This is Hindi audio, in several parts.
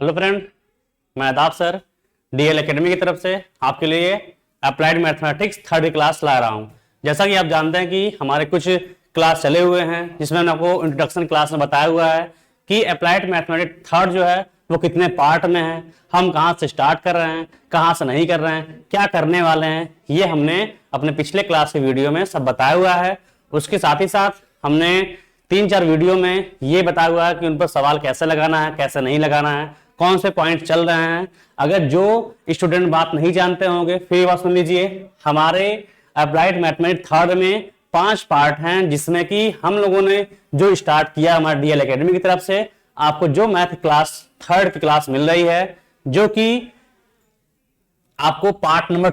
हेलो फ्रेंड, मैं आदाब सर डीएल एकेडमी की तरफ से आपके लिए अप्लाइड मैथमेटिक्स थर्ड क्लास ला रहा हूं। जैसा कि आप जानते हैं कि हमारे कुछ क्लास चले हुए हैं जिसमें मैंने आपको इंट्रोडक्शन क्लास में बताया हुआ है कि अप्लाइड मैथमेटिक्स थर्ड जो है वो कितने पार्ट में है, हम कहाँ से स्टार्ट कर रहे हैं, कहाँ से नहीं कर रहे हैं, क्या करने वाले हैं, ये हमने अपने पिछले क्लास के वीडियो में सब बताया हुआ है। उसके साथ ही साथ हमने 3-4 वीडियो में ये बताया हुआ है कि उन पर सवाल कैसे लगाना है, कैसे नहीं लगाना है, कौन से पॉइंट चल रहे हैं। अगर जो स्टूडेंट बात नहीं जानते होंगे फिर बात सुन लीजिए। हमारे अप्लाइड मैथमेटिक्स थर्ड में 5 पार्ट हैं जिसमें कि हम लोगों ने जो स्टार्ट किया हमारे डीएल एकेडमी की तरफ से आपको जो मैथ क्लास थर्ड की क्लास मिल रही है, जो कि आपको पार्ट नंबर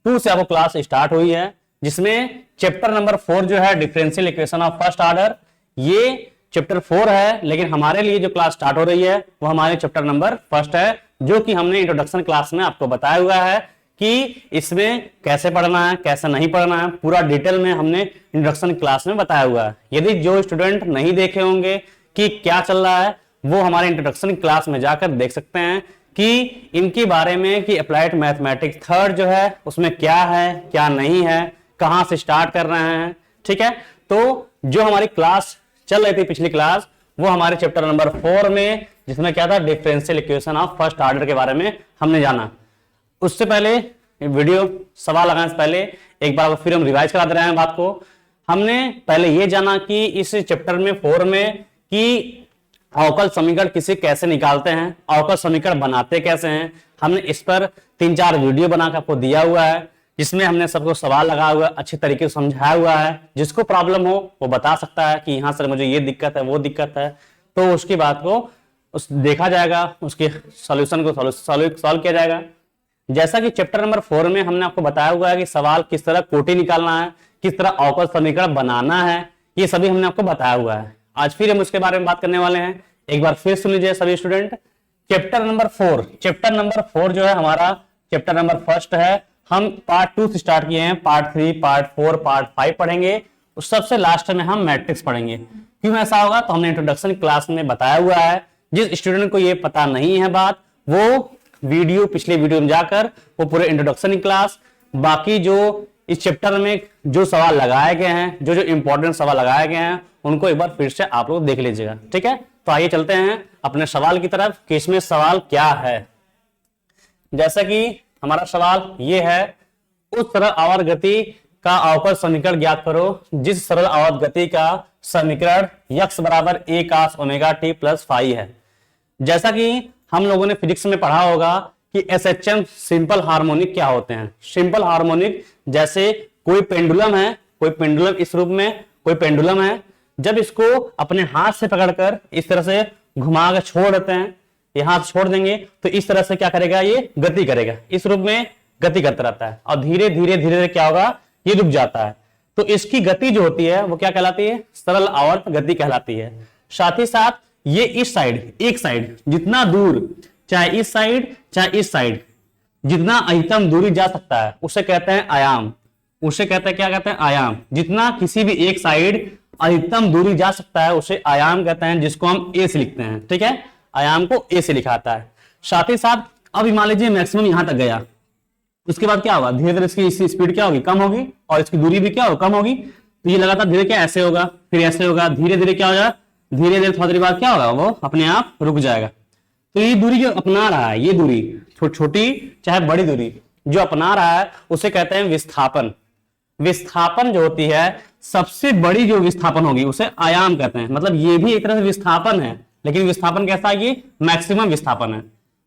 2 से आपको क्लास स्टार्ट हुई है, जिसमें चैप्टर नंबर 4 जो है differential equation of first order, ये चैप्टर 4 है। लेकिन हमारे लिए जो क्लास स्टार्ट हो रही है वो हमारे चैप्टर नंबर 1 है, जो कि हमने इंट्रोडक्शन क्लास में आपको बताया हुआ है कि इसमें कैसे पढ़ना है, कैसे नहीं पढ़ना है, पूरा डिटेल में हमने इंट्रोडक्शन क्लास में बताया हुआ है। यदि जो स्टूडेंट नहीं देखे होंगे कि क्या चल रहा है, वो हमारे इंट्रोडक्शन क्लास में जाकर देख सकते हैं कि इनके बारे में कि अप्लाइड मैथमेटिक्स थर्ड जो है उसमें क्या है, क्या नहीं है, कहां से स्टार्ट कर रहे हैं। ठीक है, तो जो हमारी क्लास चल रही थी पिछली क्लास वो हमारे चैप्टर नंबर 4 में, जिसमें क्या था, differential equation of first order के बारे में हमने जाना। उससे पहले वीडियो सवाल लगाने से पहले एक बार फिर हम रिवाइज करा दे रहे हैं बात को। हमने पहले ये जाना कि इस चैप्टर में 4 में कि अवकल समीकरण किसे कैसे निकालते हैं, अवकल समीकरण बनाते कैसे हैं। हमने इस पर 3-4 वीडियो बनाकर आपको दिया हुआ है, जिसमें हमने सबको सवाल लगा हुआ, अच्छी तरीके से समझाया हुआ है। जिसको प्रॉब्लम हो वो बता सकता है कि यहाँ सर मुझे ये दिक्कत है, वो दिक्कत है, तो उसकी बात को देखा जाएगा, उसके सॉल्यूशन को सॉल्व किया जाएगा। जैसा कि चैप्टर नंबर 4 में हमने आपको बताया हुआ है कि सवाल किस तरह कोटि निकालना है, किस तरह अवकल समीकरण बनाना है, ये सभी हमने आपको बताया हुआ है। आज फिर हम उसके बारे में बात करने वाले हैं। एक बार फिर सुन लीजिए सभी स्टूडेंट। चैप्टर नंबर 4 जो है हमारा चैप्टर नंबर 1 है। हम पार्ट 2 से स्टार्ट किए हैं, पार्ट 3, पार्ट 4, पार्ट 5 पढ़ेंगे। उस सबसे लास्ट में हम मैट्रिक्स पढ़ेंगे। क्यों ऐसा होगा, तो हमने इंट्रोडक्शन क्लास में बताया हुआ है। जिस स्टूडेंट को ये पता नहीं है बात, वो पिछले वीडियो में जाकर वो पूरे इंट्रोडक्शन क्लास, बाकी जो इस चैप्टर में जो सवाल लगाए गए हैं, जो इंपॉर्टेंट सवाल लगाए गए हैं, उनको एक बार फिर से आप लोग देख लीजिएगा। ठीक है, तो आइए चलते हैं अपने सवाल की तरफ कि इसमें सवाल क्या है। जैसा कि हमारा सवाल ये है, उस सरल आवर्त गति का अवकल समीकरण ज्ञात करो जिस सरल आवर्त गति का समीकरण x बराबर a cos omega t plus phi है। जैसा कि हम लोगों ने फिजिक्स में पढ़ा होगा कि SHM सिंपल हार्मोनिक क्या होते हैं। सिंपल हार्मोनिक जैसे कोई पेंडुलम है, कोई पेंडुलम इस रूप में कोई पेंडुलम है, जब इसको अपने हाथ से पकड़कर इस तरह से घुमा कर छोड़ देते हैं, यहां से छोड़ देंगे तो इस तरह से क्या करेगा, ये गति करेगा, इस रूप में गति करता रहता है और धीरे धीरे धीरे क्या होगा, ये रुक जाता है। तो इसकी गति जो होती है वो क्या कहलाती है, सरल आवर्त गति कहलाती है। साथ ही साथ ये इस साइड, एक साइड जितना दूर, चाहे इस साइड जितना अधिकतम दूरी जा सकता है उसे कहते हैं आयाम। उसे कहते हैं, क्या कहते हैं, आयाम। जितना किसी भी एक साइड अधिकतम दूरी जा सकता है उसे आयाम कहते हैं, जिसको हम ए से लिखते हैं। ठीक है, आयाम को ए से लिखाता है। साथ ही साथ अब मान लीजिए मैक्सिमम यहां तक गया, उसके बाद क्या होगा, धीरे धीरे इसकी स्पीड क्या होगी, कम होगी, और इसकी दूरी भी क्या होगी, कम होगी। तो ये लगातार धीरे क्या ऐसे होगा, फिर ऐसे होगा, धीरे धीरे क्या होगा, धीरे धीरे थोड़ी देर बाद क्या होगा, वो अपने आप रुक जाएगा। तो ये दूरी जो अपना रहा है, ये दूरी छोटी चाहे बड़ी दूरी जो अपना रहा है उसे कहते हैं विस्थापन। विस्थापन जो होती है, सबसे बड़ी जो विस्थापन होगी उसे आयाम कहते हैं। मतलब ये भी एक तरह से विस्थापन है, लेकिन विस्थापन कैसा है, ये मैक्सिमम विस्थापन है।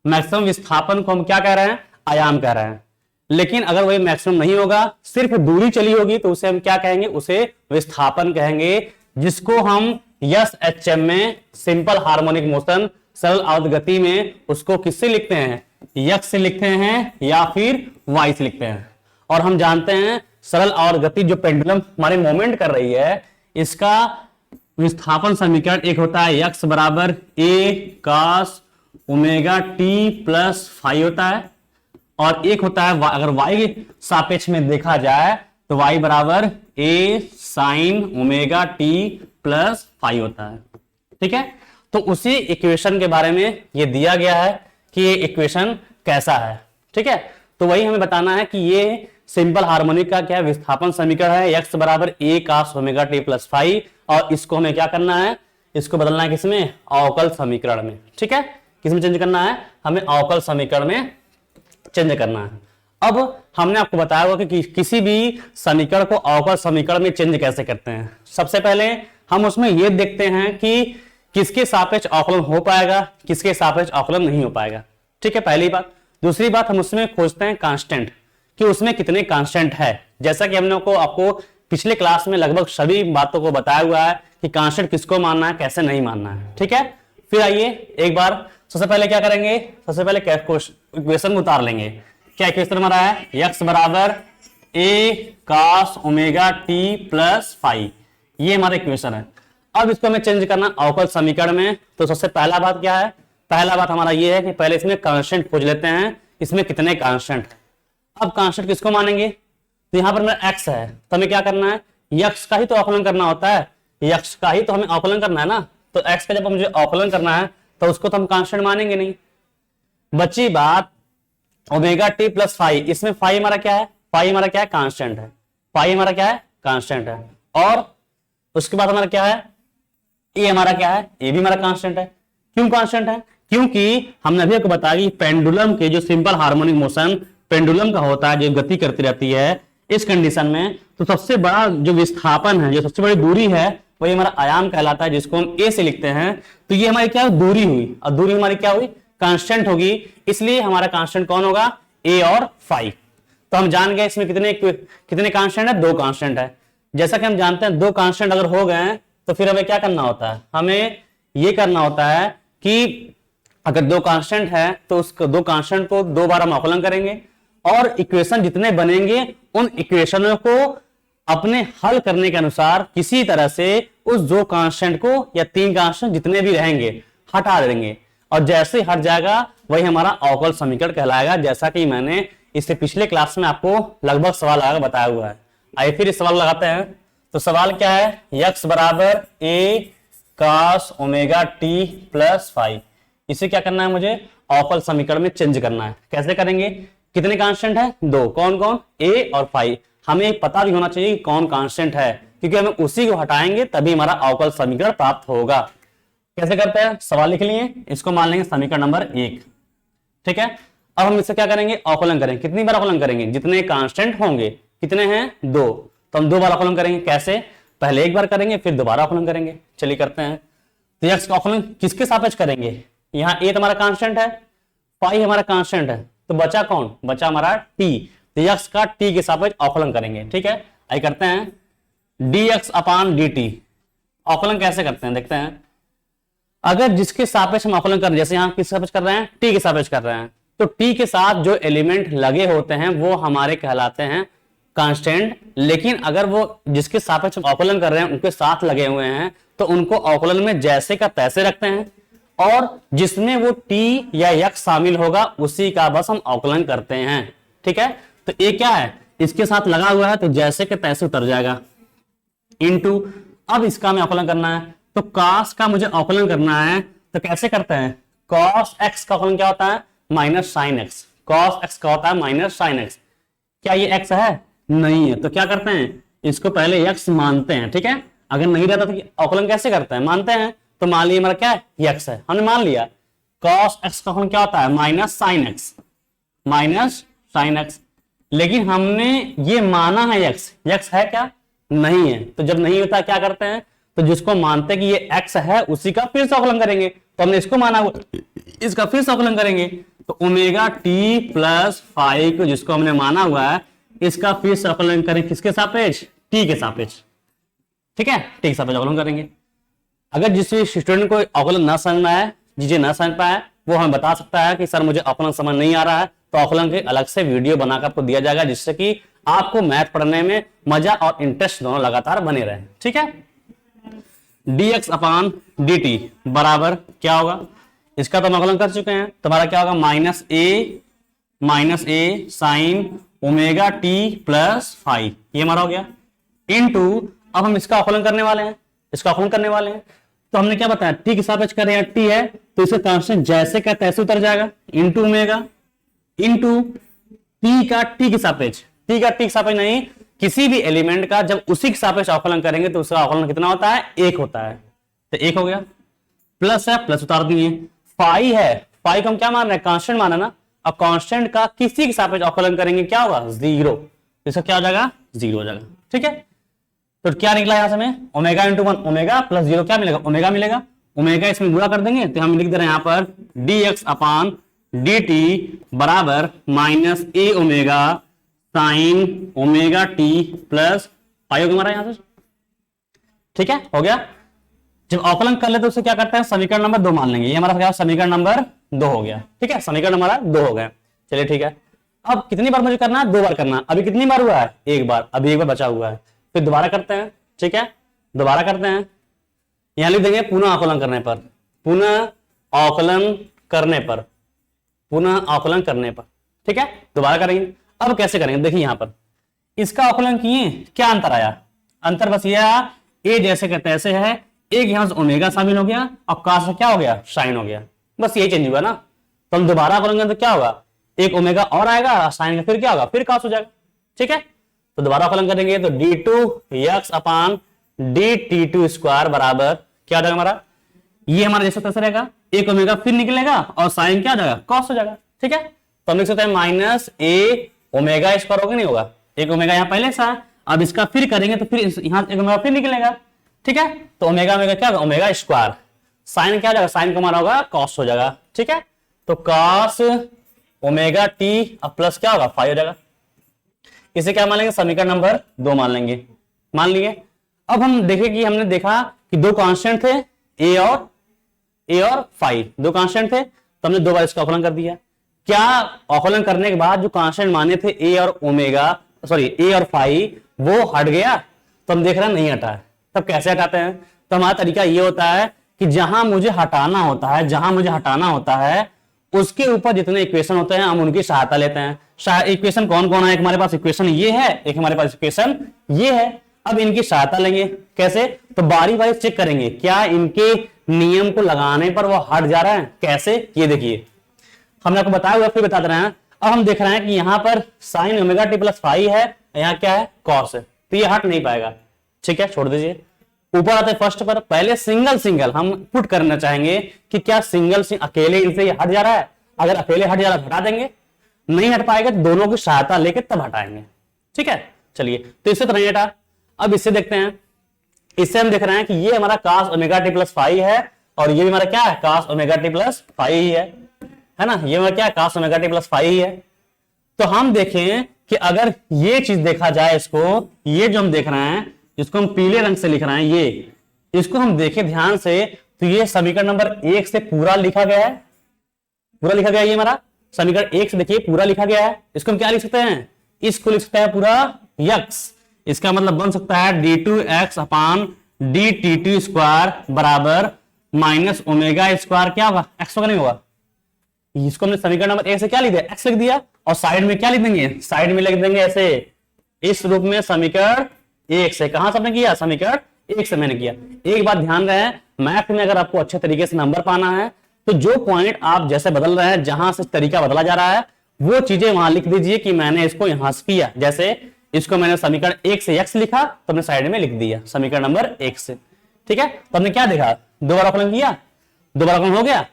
मैक्सिमम विस्थापन को हम क्या कह रहे हैं, आयाम कह रहे हैं। लेकिन अगर वही मैक्सिमम नहीं होगा, सिर्फ दूरी चली होगी, तो उसे हम क्या कहेंगे, उसे विस्थापन कहेंगे, जिसको हम SHM में सिंपल हार्मोनिक मोशन सरल आवर्त गति में उसको किससे लिखते हैं, x से लिखते हैं या फिर y से लिखते हैं। और हम जानते हैं सरल आवर्त गति जो पेंडुलम हमारे मोमेंट कर रही है, इसका विस्थापन समीकरण एक होता है x बराबर a cos omega t plus phi होता है, और एक होता है अगर y के सापेक्ष में देखा जाए तो y बराबर a sin omega t plus phi होता है। ठीक है, तो उसी इक्वेशन के बारे में ये दिया गया है कि ये इक्वेशन कैसा है। ठीक है, तो वही हमें बताना है कि ये सिंपल हार्मोनिक का क्या विस्थापन समीकरण है, x बराबर a cos omega t plus phi, और इसको हमें क्या करना है, इसको बदलना है किसमें, अवकल समीकरण में। ठीक है, किसमें चेंज करना है, हमें अवकल समीकरण में चेंज करना है। अब हमने आपको बताया होगा कि किसी भी समीकरण को अवकल समीकरण में चेंज कैसे करते हैं। सबसे पहले हम उसमें यह देखते हैं कि किसके सापेक्ष अवकलन हो पाएगा, किसके सापेक्ष अवकलन नहीं हो पाएगा। ठीक है, पहली बात। दूसरी बात, हम उसमें खोजते हैं कांस्टेंट, कि उसमें कितने कांस्टेंट है। जैसा कि हमने आपको पिछले क्लास में लगभग सभी बातों को बताया हुआ है कि कांस्टेंट किसको मानना है, कैसे नहीं मानना है। ठीक है, फिर आइए एक बार सबसे पहले क्या करेंगे, सबसे पहले इक्वेशन उतार लेंगे। क्या इक्वेशन हमारा है, x बराबर a cos omega t plus phi, ये हमारा इक्वेशन है। अब इसको हमें चेंज करना अवकल समीकरण में। तो सबसे पहला बात क्या है, पहला बात हमारा ये है कि पहले इसमें कांस्टेंट खोज लेते हैं, इसमें कितने कांस्टेंट है। अब कांस्टेंट किसको मानेंगे, तो यहां पर मेरा x है, तो हमें क्या करना है, x का ही तो अवकलन करना होता है, x का ही तो हमें अवकलन करना है ना। तो x का जब मुझे अवकलन करना है तो उसको तो हम कांस्टेंट मानेंगे नहीं। बची बात ओमेगा टी प्लस फाई, इसमें फाई हमारा क्या है, फाई हमारा क्या है, कांस्टेंट है। फाई हमारा क्या है, कांस्टेंट है। और उसके बाद हमारा क्या है, ए हमारा क्या है, ए भी हमारा कांस्टेंट है। क्यों कांस्टेंट है, क्योंकि हमने अभी आपको बताया कि पेंडुलम के जो सिंपल हार्मोनिक मोशन पेंडुलम का होता है, जो गति करती रहती है, इस कंडीशन में तो सबसे बड़ा जो विस्थापन है, जो सबसे बड़ी दूरी है, वही हमारा आयाम कहलाता है, जिसको हम ए से लिखते हैं। तो ये हमारी क्या दूरी हुई, और दूरी हमारी क्या हुई, कांस्टेंट होगी। इसलिए हमारा कांस्टेंट कौन होगा, ए और फाई। तो हम जान गए इसमें कितने कांस्टेंट है, दो कांस्टेंट है। जैसा कि हम जानते हैं दो कांस्टेंट अगर हो गए तो फिर हमें क्या करना होता है, हमें ये करना होता है कि अगर दो कांस्टेंट है तो उस दो कांस्टेंट को दो बार हम अवकलन करेंगे, और इक्वेशन जितने बनेंगे उन इक्वेशनों को अपने हल करने के अनुसार किसी तरह से उस दो कांस्टेंट को या तीन कांस्टेंट जितने भी रहेंगे हटा देंगे, और जैसे हट जाएगा वही हमारा अवकल समीकरण कहलाएगा। जैसा कि मैंने इससे पिछले क्लास में आपको लगभग सवाल लगा बताया हुआ है। आइए फिर इस सवाल लगाते हैं। तो सवाल क्या है, x बराबर a cos omega t plus phi, इसे क्या करना है, मुझे अवकल समीकरण में चेंज करना है। कैसे करेंगे, कितने कांस्टेंट है, दो, कौन कौन, a और फाई। हमें पता भी होना चाहिए कि कौन कांस्टेंट है, क्योंकि हमें उसी को हटाएंगे तभी हमारा अवकल समीकरण प्राप्त होगा। कैसे करते हैं, सवाल लिख लिए, इसको मान लेंगे समीकरण नंबर 1। ठीक है, अब हम इससे क्या करेंगे, अवकलन करेंगे। कितनी बार अवकलन करेंगे, जितने कांस्टेंट होंगे, कितने हैं, दो, तो हम दो बार अवकलन करेंगे। कैसे, पहले एक बार करेंगे फिर दोबारा अवकलन करेंगे। चलिए करते हैं। तो x का अवकलन किसके सापेक्ष करेंगे, यहाँ a हमारा कांस्टेंट है, फाई हमारा कांस्टेंट है, तो बचा कौन, बचा हमारा t। तो x का t के सापेक्ष अवकलन करेंगे। ठीक है, आइए करते हैं, dx अपान dt। अवकलन कैसे करते हैं, देखते हैं। अगर जिसके सापेक्ष हम अवकलन कर रहे हैं, जैसे यहाँ किस सापेक्ष कर रहे हैं, t के सापेक्ष कर रहे हैं, तो t के साथ जो एलिमेंट लगे होते हैं वो हमारे कहलाते हैं कांस्टेंट। लेकिन अगर वो जिसके सापेक्ष हम अवकलन कर रहे हैं उनके साथ लगे हुए हैं तो उनको अवकलन में जैसे का तैसे रखते हैं, और जिसमें वो t या x शामिल होगा उसी का बस हम अवकलन करते हैं। ठीक है, तो ये क्या है, इसके साथ लगा हुआ है तो जैसे के तैसे उतर जाएगा, इनटू, अब इसका हमें अवकलन करना है, तो cos का मुझे अवकलन करना है। तो कैसे करते हैं, cos x का अवकलन क्या होता है, minus sine x। cos x का होता है माइनस साइन x। क्या ये x है, नहीं है, तो क्या करते हैं, इसको पहले x मानते हैं। ठीक है, अगर नहीं रहता तो अवकलन कैसे करते हैं, मानते हैं। तो मान लिया हमारा क्या है, x है, हमने मान लिया। cos x का अवकलन क्या होता है, minus sine x, minus sine x। लेकिन हमने ये माना है x है क्या, नहीं है। तो जब नहीं होता क्या करते हैं, तो जिसको मानते हैं कि ये x है उसी का फिर से अवकलन करेंगे। तो हमने इसको माना, इसका फिर से अवकलन करेंगे। तो ओमेगा टी प्लस फाई को जिसको हमने माना हुआ है, इसका फिर से अवकलन करें, किसके सापेक्ष, t के सापेक्ष। ठीक है, t के सापेक्ष अवकलन करेंगे। अगर जिस स्टूडेंट को अवकलन ना समझ में आए, चीजें ना समझ पाए, वो हमें बता सकता है कि सर मुझे अवकलन समझ नहीं आ रहा है, तो अवकलन के अलग से वीडियो बनाकर आपको दिया जाएगा, जिससे कि आपको मैथ पढ़ने में मजा और इंटरेस्ट दोनों लगातार बने रहे। ठीक है, dx अपान dt बराबर क्या होगा, इसका तो हम अवकलन कर चुके हैं, तुम्हारा क्या होगा, minus A sine omega t plus phi, ये हमारा हो गया, इनटू, अब हम इसका अवकलन करने वाले हैं, इसका अवकलन करने वाले हैं। तो हमने क्या बताया, टी के सापेक्ष कर रहे हैं, टी है तो इसका कांस्टेंट जैसे का तैसे उतर जाएगा, इंटू ओमेगा इंटू टी का टी के सापेक्ष, टी का टी के सापेक्ष नहीं, किसी भी एलिमेंट का जब उसी के सापेक्ष अवकलन करेंगे तो उसका अवकलन कितना होता है, एक होता है, तो एक हो गया, प्लस है प्लस उतार दिए, फाई है, फाई को हम क्या मान रहे हैं, कांस्टेंट माना ना, अब कांस्टेंट का किसी के सापेक्ष अवकलन करेंगे क्या होगा, जीरो, इसका क्या हो जाएगा, जीरो हो जाएगा, ठीक है। तो क्या निकला यहां से हमें, omega into one, omega plus zero क्या मिलेगा, ओमेगा मिलेगा, ओमेगा इसमें गुणा कर देंगे तो हम लिख दे रहे हैं यहां पर dx अपान dt बराबर minus A omega sine omega t plus pi होगा हमारा यहां से, ठीक है, हो गया। जब अवकलन कर ले तो उसे क्या करते हैं, समीकरण नंबर 2 मान लेंगे, ये हमारा क्या समीकरण नंबर 2 हो गया, ठीक है, समीकरण हमारा 2 हो गया, चलिए ठीक है। अब कितनी बार मुझे करना है, 2 बार करना, अभी कितनी बार हुआ है, एक बार, अभी एक बार बचा हुआ है, फिर दोबारा करते हैं, ठीक है, दोबारा करते हैं, यहां लिख देंगे पुनः आकलन करने पर, पुनः आकलन करने पर, पुनः आकलन करने पर, ठीक है, दोबारा करेंगे। अब कैसे करेंगे, देखिए यहां पर इसका आकलन किए, क्या अंतर आया, अंतर बस यह आया, ए जैसे का तैसे है, एक यहां से ओमेगा शामिल हो गया और का से क्या हो गया, साइन हो गया, बस यही चेंज हुआ ना। तो हम दोबारा आकलन करेंगे तो क्या होगा, एक ओमेगा और आएगा, साइन का फिर क्या होगा, फिर कास हो जाएगा, ठीक है। तो दोबारा आकलन करेंगे तो d2x अपान dt2 स्क्वायर बराबर क्या हो जाएगा हमारा, ये हमारा जैसे तैसे रहेगा, एक ओमेगा फिर निकलेगा और साइन क्या हो जाएगा, कॉस हो जाएगा, ठीक है। तो हम लिख सकते हैं माइनस ए ओमेगा स्क्वायर होगा, नहीं होगा, एक ओमेगा यहाँ पहले सा, अब इसका फिर करेंगे तो फिर यहाँ एक ओमेगा फिर निकलेगा, ठीक है। तो ओमेगा ओमेगा क्या होगा, ओमेगा स्क्वायर, साइन क्या हो जाएगा, साइन का हमारा होगा कॉस हो जाएगा, ठीक है। तो कॉस ओमेगा टी अब प्लस क्या होगा, फाइव हो जाएगा, इसे क्या मान लेंगे, समीकरण नंबर 2 मान लेंगे, मान लिए। अब हम देखें कि हमने देखा कि दो कांस्टेंट थे, ए और फाइव, दो कांस्टेंट थे, तो हमने 2 बार इसका आकलन कर दिया। क्या आकलन करने के बाद जो कांस्टेंट माने थे ए और ओमेगा, सॉरी ए और फाइव, वो हट गया, तो हम देख रहे हैं नहीं हटा है। तब कैसे हटाते हैं, तो हमारा तरीका ये होता है कि जहां मुझे हटाना होता है, जहां मुझे हटाना होता है उसके ऊपर जितने इक्वेशन होते हैं हम उनकी सहायता लेते हैं। इक्वेशन कौन कौन है, एक हमारे पास इक्वेशन ये है, एक हमारे पास इक्वेशन ये है, अब इनकी सहायता लेंगे, कैसे, तो बारी बारी चेक करेंगे क्या इनके नियम को लगाने पर वो हट जा रहा है, कैसे, ये देखिए हमने आपको बताया हुआ, फिर बता दे रहे हैं। अब हम देख रहे हैं कि यहां पर sign omega t plus five है, यहाँ क्या है, कॉस है, तो ये हट नहीं पाएगा, ठीक है, छोड़ दीजिए। ऊपर आते फर्स्ट पर, पहले सिंगल सिंगल हम पुट करना चाहेंगे कि क्या सिंगल अकेले इनसे ये हट जा रहा है, अगर अकेले हट जा रहा है हटा देंगे, नहीं हट पाएगा तो दोनों की सहायता लेके तब हटाएंगे, ठीक है। चलिए तो इससे तो नहीं हटा, अब इससे देखते हैं, इससे हम देख रहे हैं कि ये हमारा cos omega t plus five है और ये भी हमारा क्या है, cos omega t plus five ही है ना, ये हमारा क्या है, cos omega t plus five ही है। तो हम देखें कि अगर ये चीज देखा जाए, इसको, ये जो हम देख रहे हैं, जिसको हम पीले रंग से लिख रहे हैं, ये इसको हम देखें ध्यान से, तो ये समीकरण नंबर 1 से पूरा लिखा गया है, पूरा लिखा गया है, ये हमारा समीकरण 1 से देखिए पूरा लिखा गया है। इसको हम क्या लिख सकते हैं, इसको लिख सकते हैं पूरा x, इसका मतलब बन सकता है d2x अपान dt2 स्क्वायर बराबर माइनस ओमेगा स्क्वायर क्या होगा, x होगा, नहीं होगा। इसको हमने समीकरण नंबर 1 से क्या लिख दिया, x लिख दिया, और साइड में क्या लिख देंगे, साइड में लिख देंगे ऐसे, इस रूप में समीकरण 1 से, कहां से आपने किया, समीकरण 1 से मैंने किया। एक बात ध्यान रहे, मैथ में अगर आपको अच्छे तरीके से नंबर पाना है तो जो पॉइंट आप जैसे बदल रहे हैं, जहां से तरीका बदला जा रहा है, वो चीजें वहां लिख दीजिए कि मैंने इसको यहां से किया। जैसे इसको मैंने समीकरण 1 से x लिखा तो हमने साइड में लिख दिया समीकरण नंबर 1 से, ठीक है। तो हमने क्या देखा, 2 बार आकलन किया, 2 बार आकलन हो गया,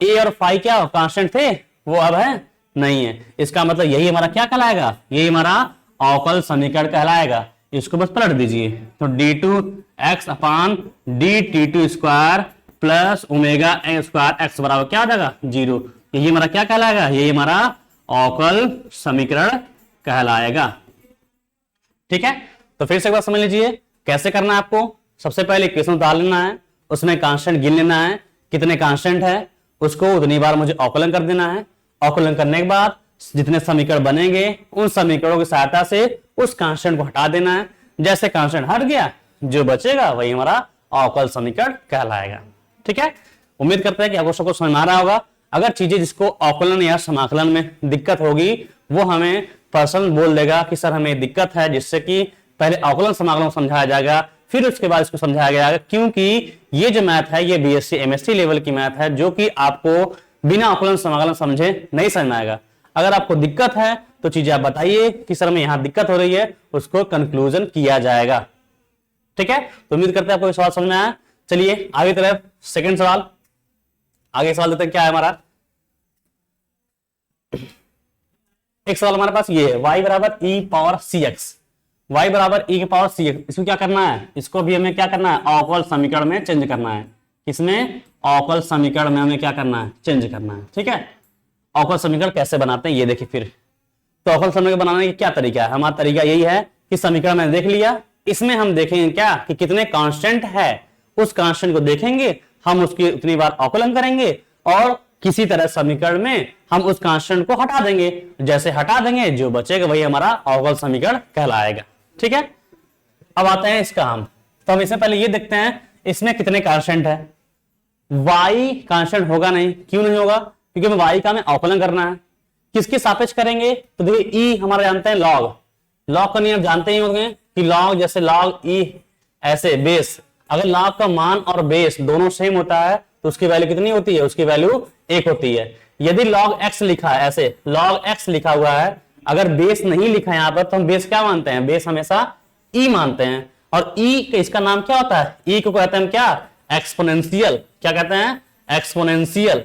ए और फाइव क्या कांस्टेंट थे, वो अब है नहीं है, इसका मतलब यही हमारा क्या कहलाएगा, यही हमारा अवकल समीकरण कहलाएगा। इसको बस पलट दीजिए, तो d2x अपान dt2 square plus omega square x बराबर क्या आ जाएगा, 0। यही हमारा क्या कहलाएगा, यही हमारा अवकल समीकरण कहलाएगा, ठीक है। तो फिर से एक बार समझ लीजिए कैसे करना है आपको। सबसे पहले इक्वेशन उतार लेना है, उसमें कांस्टेंट गिन लेना है, कितने कांस्टेंट है उसको उतनी बार मुझे अवकलन कर देना है। अवकलन करने के बाद जितने समीकरण बनेंगे उन समीकरणों की सहायता से उस कांस्टेंट को हटा देना है। जैसे कांस्टेंट हट गया, जो बचेगा वही हमारा अवकल समीकरण कहलाएगा, ठीक है। उम्मीद करते हैं कि आपको सबको समझ में आ रहा होगा। अगर चीजें जिसको अवकलन या समाकलन में दिक्कत होगी वो हमें पर्सनल बोल देगा कि सर हमें दिक्कत है, जिससे कि पहले अवकलन समाकलन समझाया जाएगा, फिर उसके बाद इसको समझाया गया, क्योंकि ये जो मैथ है ये बीएससी एमएससी लेवल की मैथ है, जो कि आपको बिना अवकलन समाकलन समझे नहीं समझ में आएगा। अगर आपको दिक्कत है तो चीजें आप बताइए कि सर में यहां दिक्कत हो रही है, उसको कंक्लूजन किया जाएगा। ठीक है, तो उम्मीद करते हैं आपको सवाल समझ में आया। चलिए आगे तरफ सेकंड सवाल, आगे सवाल देते हैं क्या है हमारा। एक सवाल हमारे पास ये है, y बराबर e पावर सी एक्स, y बराबर e के पावर सी एक्स। इसको क्या करना है, इसको भी हमें क्या करना है, अवकल समीकरण में चेंज करना है। किसमें, अवकल समीकरण में हमें क्या करना है, चेंज करना है। ठीक है, अवकल समीकरण कैसे बनाते हैं ये देखिए। फिर तो अवकल समीकरण बनाने का क्या तरीका है, हमारा तरीका यही है कि समीकरण मैंने देख लिया, इसमें हम देखेंगे क्या कि कितने कांस्टेंट है, उस कांस्टेंट को देखेंगे, हम उसकी उतनी बार अवकलन करेंगे और किसी तरह समीकरण में हम उस कांस्टेंट को हटा देंगे। जैसे हटा देंगे जो बचेगा वही हमारा अवकल समीकरण कहलाएगा। ठीक है, अब आते हैं इसका हम, तो हम इसमें पहले ये देखते हैं इसमें कितने कांस्टेंट है। y कांस्टेंट होगा नहीं, क्यों नहीं होगा, क्योंकि हमें y का हमें अवकलन करना है। किसके सापेक्ष करेंगे, तो देखिए e हमारा जानते हैं लॉग, लॉग का नियम जानते ही होंगे कि लॉग जैसे लॉग e ऐसे बेस, अगर लॉग का मान और बेस दोनों सेम होता है तो उसकी वैल्यू कितनी होती है, उसकी वैल्यू 1 होती है। यदि log x लिखा है, ऐसे log x लिखा हुआ है, अगर बेस नहीं लिखा है यहां पर, तो हम बेस क्या मानते हैं, बेस हमेशा e मानते हैं। और e का इसका नाम क्या होता है, e को कहते हैं हम क्या, एक्सपोनेंशियल। क्या कहते हैं, एक्सपोनेंशियल।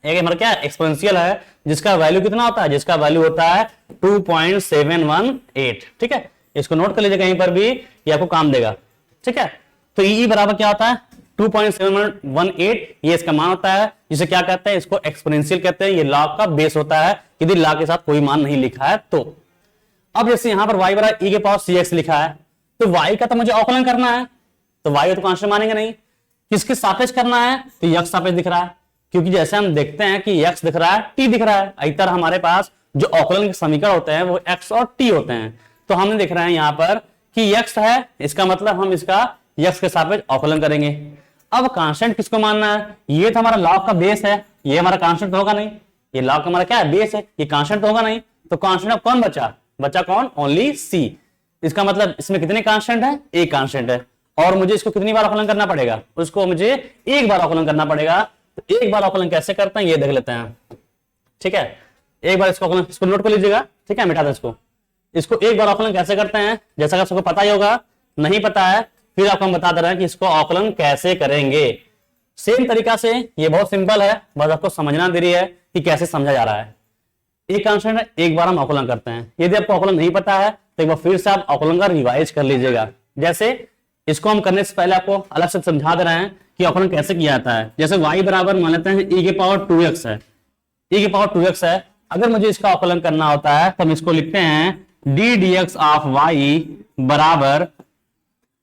एक हमारा क्या एक्सपोनेंशियल है, जिसका वैल्यू कितना होता है, जिसका वैल्यू होता है 2.718। ठीक है, इसको नोट कर लीजिए कहीं पर भी, ये आपको काम देगा। ठीक है, तो e बराबर क्या होता है 2.718, ये इसका मान होता है, जिसे क्या कहते हैं, इसको एक्सपोनेंशियल कहते हैं। ये लॉग का बेस होता है यदि लॉग के साथ कोई मान नहीं लिखा है तो। अब जैसे यहां पर y बराबर e के पावर cx लिखा है, तो y का तो मुझे अवकलन करना है, तो y तो कांस्टेंट मानेंगे नहीं। किसके सापेक्ष करना है, तो x सापेक्ष दिख रहा है, क्योंकि जैसे हम देखते हैं कि x दिख रहा है, t दिख रहा है, इस तरह हमारे पास जो अवकलन के समीकरण होते हैं वो x और t होते हैं। तो हमने देख रहे हैं यहां पर कि x है, इसका मतलब हम इसका x के सापेक्ष अवकलन करेंगे। अब कांस्टेंट किसको मानना है, ये तो हमारा लॉग का बेस है, ये हमारा कांस्टेंट होगा नहीं, ये लॉग का हमारा क्या है, बेस है, ये कांस्टेंट होगा नहीं। तो कांस्टेंट अब कौन बचा, बचा कौन, ओनली c। इसका मतलब इसमें कितने कांस्टेंट है, एक कांस्टेंट है, और मुझे इसको कितनी बार अवकलन करना पड़ेगा, उसको मुझे एक बार अवकलन करना पड़ेगा। तो एक बार अवकलन कैसे करते हैं ये देख लेते हैं। ठीक है, एक बार इसको अवकलन, इसको नोट कर लीजिएगा। ठीक है, मिटा दे इसको एक बार अवकलन कैसे करते हैं, जैसा कि सबको पता ही होगा, नहीं पता है फिर आपको हम बता दे रहे हैं कि इसको अवकलन कैसे करेंगे। सेम तरीका से, ये बहुत सिंपल है, बस आपको समझना देरी है कि कैसे समझा जा रहा है। एक कांस्टेंट है, एक बार हम अवकलन करते हैं। यदि आपको अवकलन नहीं पता है तो एक बार फिर से आप अवकलन का रिवाइज कर लीजिएगा। जैसे इसको हम करने से पहले आपको अलग से समझा दे रहे हैं कि अवकलन कैसे किया जाता है। जैसे y बराबर मान लेते हैं e के पावर 2x है, e के पावर 2x है। अगर मुझे इसका अवकलन करना होता है तो हम इसको लिखते हैं d dx ऑफ y बराबर,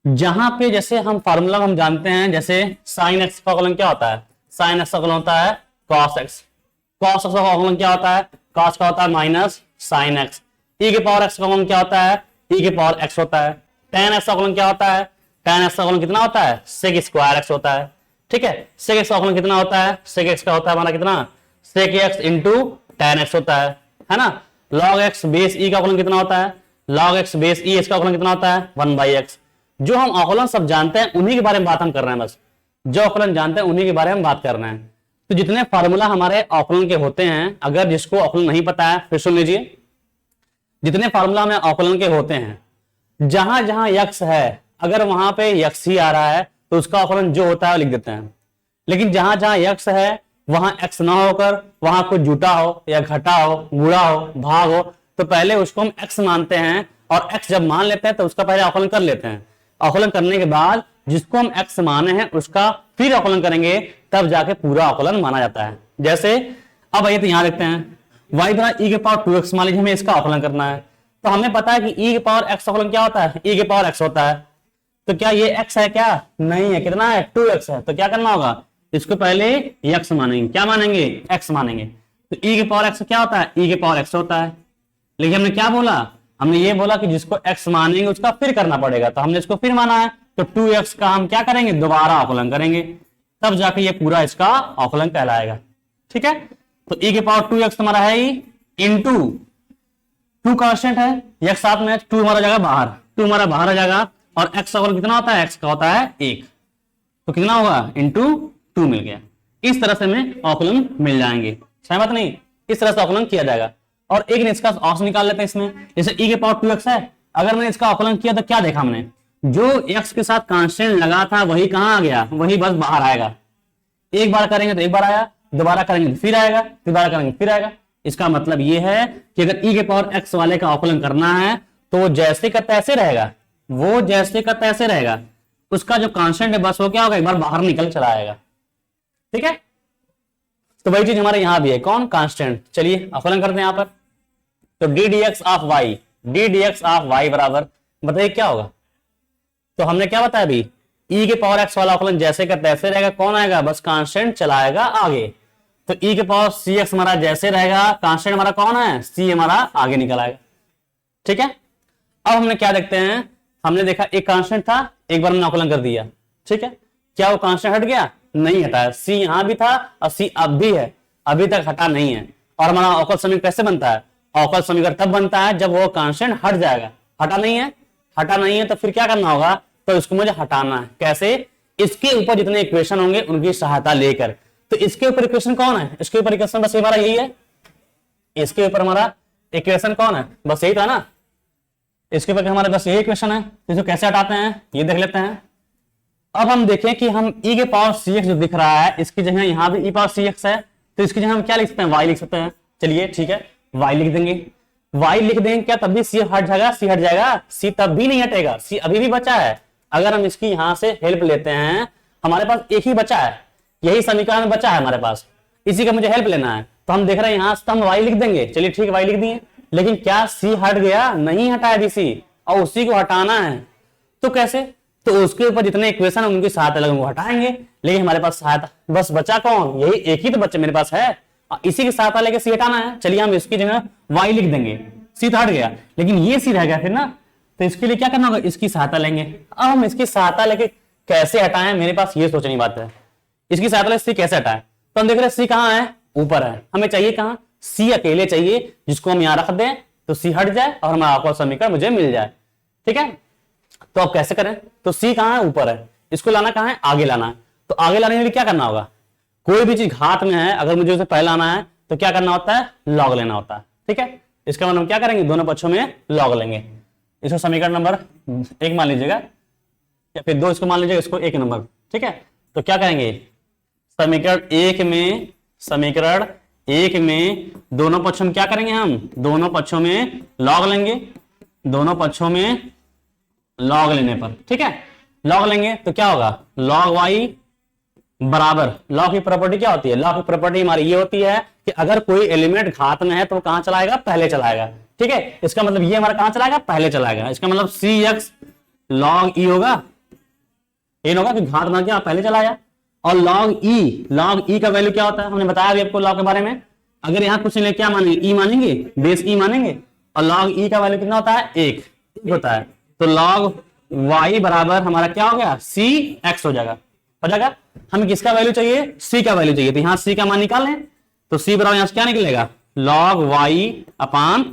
जहां पे जैसे हम फार्मूला हम जानते हैं, जैसे साइन एक्स का अवकलन क्या होता है, साइन एक्स का अवकलन होता है कॉस एक्स, कॉस एक्स का अवकलन क्या होता है, कॉस का होता है माइनस साइन एक्स। ई के पावर एक्स का अवकलन क्या होता है, ई के पावर एक्स होता है। टेन एक्स का अवकलन क्या होता है, टेन एक्स का अवकलन कितना होता है, सेक स्क्वायर एक्स होता है। ठीक है, सेक एक्स का अवकलन कितना होता है, सेक एक्स का होता है हमारा कितना, sec x into tan x होता है ना। लॉग एक्स बेस ई का अवकलन कितना होता है, लॉग एक्स बेस ई इसका अवकलन कितना होता है 1/x। जो हम अवकलन सब जानते हैं उन्हीं के बारे में बात हम कर रहे हैं, बस जो अवकलन जानते हैं उन्हीं के बारे में बात कर रहे हैं। तो जितने फार्मूला हमारे अवकलन के होते हैं, अगर जिसको अवकलन नहीं पता है फिर सुन लीजिए, जितने फार्मूला हमें अवकलन के होते हैं, जहां जहां यक्स है अगर वहां पे यक्स ही आ रहा है तो उसका अवकलन जो होता है लिख देते हैं। लेकिन जहां जहां यक्स है वहां एक्स ना होकर वहां कुछ जुटा हो या घटा हो, गुणा हो, भाग हो, तो पहले उसको हम एक्स मानते हैं, और एक्स जब मान लेते हैं तो उसका पहले अवकलन कर लेते हैं। अवकलन करने के बाद जिसको हम एक्स माने हैं उसका फिर अवकलन करेंगे, तब जाके पूरा अवकलन माना जाता है। जैसे अब आइए तो यहां देखते हैं y बराबर e के पावर 2x, मान लीजिए हमें इसका अवकलन करना है, तो हमें पता है कि e के पावर x अवकलन क्या होता है, e के पावर x होता है। तो क्या ये x है, क्या नहीं है, कितना है 2x है। तो क्या करना होगा, इसको पहले x मानेंगे, क्या मानेंगे, x मानेंगे। तो e के पावर x क्या होता है, e के पावर x होता है। लेकिन हमने क्या बोला, हमने ये बोला कि जिसको x मानेंगे उसका फिर करना पड़ेगा, तो हमने इसको फिर माना है, तो 2x का हम क्या करेंगे, दोबारा अवकलन करेंगे, तब जाके ये पूरा इसका अवकलन कहलाएगा। ठीक है, तो e के पावर 2x हमारा है इंटू 2 कांस्टेंट है, x साथ में 2 हमारा जाएगा बाहर, 2 हमारा बाहर आ जाएगा, और x का अवकलन कितना होता है, x का होता है 1, तो कितना होगा इंटू 2 मिल गया। इस तरह से हमें अवकलन मिल जाएंगे, सहमत नहीं, इस तरह से अवकलन किया जाएगा। और एक ने इसका औसत निकाल लेते हैं इसमें, जैसे e के पावर 2x है, अगर मैंने इसका अवकलन किया तो क्या देखा हमने, जो x के साथ कांस्टेंट लगा था वही कहां आ गया, वही बस बाहर आएगा। एक बार करेंगे तो एक बार आया, दोबारा करेंगे तो फिर आएगा, दोबारा करेंगे फिर आएगा। इसका मतलब यह है कि अगर e के पावर x वाले का अवकलन करना है तो वो जैसे का तैसे रहेगा, वो जैसे का तैसे रहेगा, उसका जो कांस्टेंट है बस वो क्या होगा, एक बार बाहर निकल चला आएगा। ठीक है, तो वही चीज हमारे यहां भी है, कौन, कांस्टेंट। चलिए अवकलन करते हैं यहां पर, तो d d x of y बराबर, बताइए क्या होगा। तो हमने क्या बताया अभी, e के पावर x वाला अवकलन जैसे का तैसे रहेगा, कौन आएगा, बस कांस्टेंट चलाएगा आगे। तो e के पावर cx हमारा जैसे रहेगा, कांस्टेंट हमारा कौन है, c हमारा आगे निकल आएगा। ठीक है, अब हमने क्या देखते हैं, हमने देखा एक कांस्टेंट था, एक बार हमने अवकलन कर दिया। ठीक है, क्या वो कांस्टेंट हट गया, नहीं हटा है, c यहां भी था और c अब भी है, अभी तक हटा नहीं है। और हमारा अवकल समीकरण कैसे बनता है, अवकल समीकरण तब बनता है जब वो कांस्टेंट हट जाएगा। हटा नहीं है, हटा नहीं है तो फिर क्या करना होगा, तो इसको मुझे हटाना है। कैसे, इसके ऊपर जितने इक्वेशन होंगे उनकी सहायता लेकर। तो इसके ऊपर इक्वेशन कौन है, इसके ऊपर इक्वेशन बस हमारा यही है, इसके ऊपर हमारा इक्वेशन कौन है, बस यही था ना, इसके ऊपर हमारे बस यही इक्वेशन है। तो इसको कैसे हटाते हैं ये देख लेते हैं। अब हम देखें कि हम e के पावर cx जो दिख रहा है, इसकी जगह यहां भी e पावर cx है, तो इसकी जगह हम क्या लिख सकते हैं, y लिख सकते हैं। चलिए ठीक है, y लिख देंगे, y लिख देंगे, क्या तब भी c हट जाएगा, c हट जाएगा, c तब भी नहीं हटेगा, c अभी भी बचा है। अगर हम इसकी यहां से हेल्प लेते हैं, हमारे पास एक ही बचा है, यही समीकरण बचा है हमारे पास, इसी का मुझे हेल्प लेना है। तो हम देख रहे हैं यहां से हम y लिख देंगे, चलिए ठीक है y लिख दिए, लेकिन क्या c हट गया, नहीं हटा है c, और उसी को हटाना है। तो कैसे, तो उसके ऊपर जितने इक्वेशन है उनकी सहायता लगेंगे, वो हटाएंगे, लेकिन हमारे पास सहायता बस बचा कौन, यही एक ही तो बच्चे मेरे पास है, इसी की सहायता लेके सी हटाना है। चलिए हम इसकी जगह y लिख देंगे, सी तो हट गया, लेकिन ये सी रह गया फिर ना, तो इसके लिए क्या करना होगा, इसकी सहायता लेंगे। अब हम इसकी सहायता लेके कैसे हटाएं, मेरे पास ये सोचने की बात है, इसकी सहायता लेके सी कैसे हटाएं। तो हम देख रहे हैं सी कहाँ है, ऊपर है, हमें चाहिए कहाँ, सी अकेले चाहिए, जिसको हम यहां रख दें तो सी हट जाए और हमारा अवकल समीकरण मुझे मिल जाए। ठीक है, तो अब कैसे करें, तो सी कहाँ है, ऊपर है, इसको लाना कहाँ है, आगे लाना है। तो आगे लाने के लिए क्या करना होगा, कोई भी चीज घात में है, अगर मुझे उसे पहले लाना है तो क्या करना होता है, लॉग लेना होता है। ठीक है, इसका मतलब हम क्या करेंगे, दोनों पक्षों में लॉग लेंगे। इसको समीकरण नंबर 1 मान लीजिएगा, या फिर 2 इसको मान लीजिएगा, इसको 1 नंबर। ठीक है, तो क्या करेंगे, समीकरण 1 में दोनों पक्षों में क्या करेंगे, हम दोनों पक्षों में लॉग लेंगे, दोनों पक्षों में लॉग लेने पर, ठीक है, लॉग लेंगे तो क्या होगा, लॉग वाई बराबर, लॉग की प्रॉपर्टी क्या होती है, लॉग की प्रॉपर्टी हमारी ये होती है कि अगर कोई एलिमेंट घात में है तो कहां चलाएगा, पहले चलाएगा। ठीक है, इसका मतलब ये हमारा कहां चलाएगा, पहले चलाएगा। इसका मतलब cx log e होगा, ये होगा कि घात में क्या पहले चलाया, और log e का वैल्यू क्या होता है, हमने बताया अभी आपको लॉग के बारे में। अगर यहाँ कुछ नहीं क्या मानेंगे, e मानेंगे, बेस e मानेंगे, और log e का वैल्यू कितना होता है, 1 होता है। तो log y बराबर हमारा क्या हो गया, cx हो जाएगा। हमें किसका वैल्यू चाहिए, c का वैल्यू चाहिए, तो यहाँ c का मान निकालें, तो c बराबर यहाँ से क्या निकलेगा, log y अपान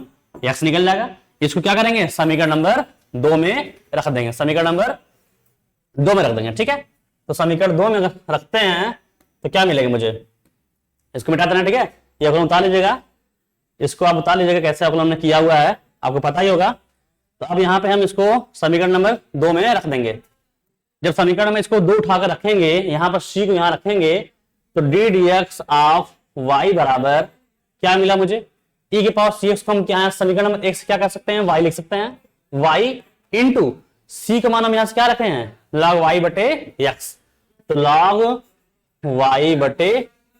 x निकल जाएगा। इसको क्या करेंगे, समीकरण नंबर 2 में रख देंगे, समीकरण नंबर 2 में रख देंगे। ठीक है, तो समीकरण 2 में अगर रखते हैं तो क्या मिलेगा मुझे, इसको मिटा देना। ठीक है, ये अवकलन उतार लीजिएगा, इसको आप उतार लीजिएगा, कैसे अवकलन हमने किया हुआ है आपको पता ही होगा। तो अब यहाँ पे हम इसको समीकरण नंबर 2 में रख देंगे। जब समीकरण में इसको 2 उठाकर रखेंगे, यहाँ पर c को यहाँ रखेंगे, तो d d x of y बराबर क्या मिला मुझे, e के पावर cx को हम क्या समीकरण नंबर 1 से क्या कर सकते हैं, y लिख सकते हैं, y इंटू c का मान हम यहाँ से क्या रखे हैं, log y बटे x, तो log y बटे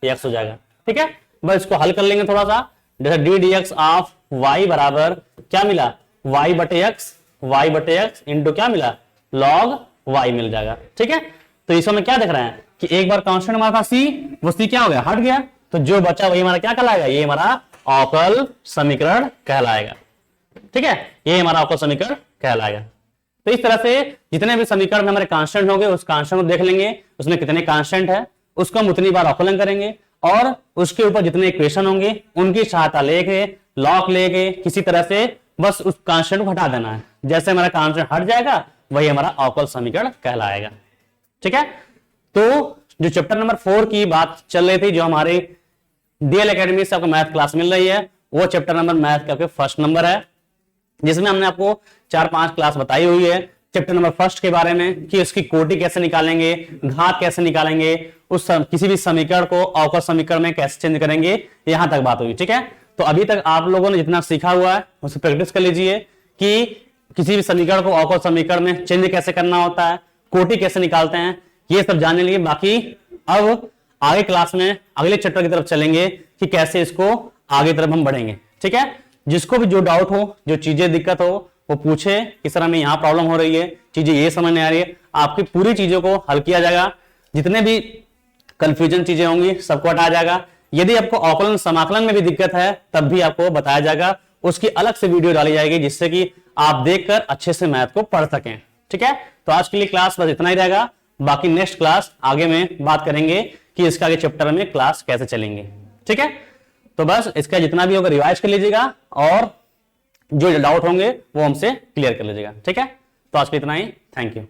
x हो जाएगा। ठीक है, बस इसको हल कर लेंगे थोड़ा सा, जैसे D d x of y बराबर क्या मिला, y बटे x इंटू क्या मिला, log y मिल जाएगा। ठीक है, तो इसमें में क्या देख रहे हैं कि एक बार कांस्टेंट हमारा था c, वो c क्या हो गया, हट गया, तो जो बचा वही हमारा क्या कहलाएगा, ये हमारा अवकल समीकरण कहलाएगा। ठीक है, ये हमारा अवकल समीकरण कहलाएगा। तो इस तरह से जितने भी समीकरण में हमारे कांस्टेंट होंगे, उस कांस्टेंट को देख लेंगे, उसमें कितने कांस्टेंट है, उसको हम उतनी बार अवकलन करेंगे, और उसके ऊपर जितने इक्वेशन होंगे उनकी सहायता लेके, लॉग लेके किसी तरह से बस उस कांस्टेंट को हटा देना है। जैसे हमारा कांस्टेंट हट जाएगा वही हमारा अवकल समीकरण कहलाएगा। ठीक है, तो जो चैप्टर नंबर 4 की बात चल रही थी, जो हमारे डीएल एकेडमी से आपको मैथ क्लास मिल रही है, वो चैप्टर नंबर मैथ का आपके फर्स्ट नंबर है, जिसमें हमने आपको 4-5 क्लास बताई हुई है चैप्टर नंबर फर्स्ट के बारे में कि उसकी कोटि कैसे निकालेंगे, घात कैसे निकालेंगे, किसी भी समीकरण को अवकल समीकरण में कैसे चेंज करेंगे, यहां तक बात हुई। ठीक है, तो अभी तक आप लोगों ने जितना सीखा हुआ है उसे प्रैक्टिस कर लीजिए कि किसी भी समीकरण को अवकल समीकरण में चेंज कैसे करना होता है, कोटि कैसे निकालते हैं, ये सब जानने लिए। बाकी अब आगे क्लास में अगले चैप्टर की तरफ चलेंगे कि कैसे इसको आगे तरफ हम बढ़ेंगे। ठीक है, जिसको भी जो डाउट हो, जो चीजें दिक्कत हो, वो पूछे किस तरह में यहाँ प्रॉब्लम हो रही है, चीजें ये समझ नहीं आ रही है, आपकी पूरी चीजों को हल किया जाएगा। जितने भी कंफ्यूजन चीजें होंगी सबको हटाया जाएगा। यदि आपको अवकलन समाकलन में भी दिक्कत है तब भी आपको बताया जाएगा, उसकी अलग से वीडियो डाली जाएगी जिससे कि आप देखकर अच्छे से मैथ को पढ़ सकें। ठीक है, तो आज के लिए क्लास बस इतना ही रहेगा। बाकी नेक्स्ट क्लास आगे में बात करेंगे कि इसका आगे चैप्टर में क्लास कैसे चलेंगे। ठीक है, तो बस इसका जितना भी होगा रिवाइज कर लीजिएगा और जो डाउट होंगे वो हमसे क्लियर कर लीजिएगा। ठीक है, तो आज के लिए इतना ही। Thank you.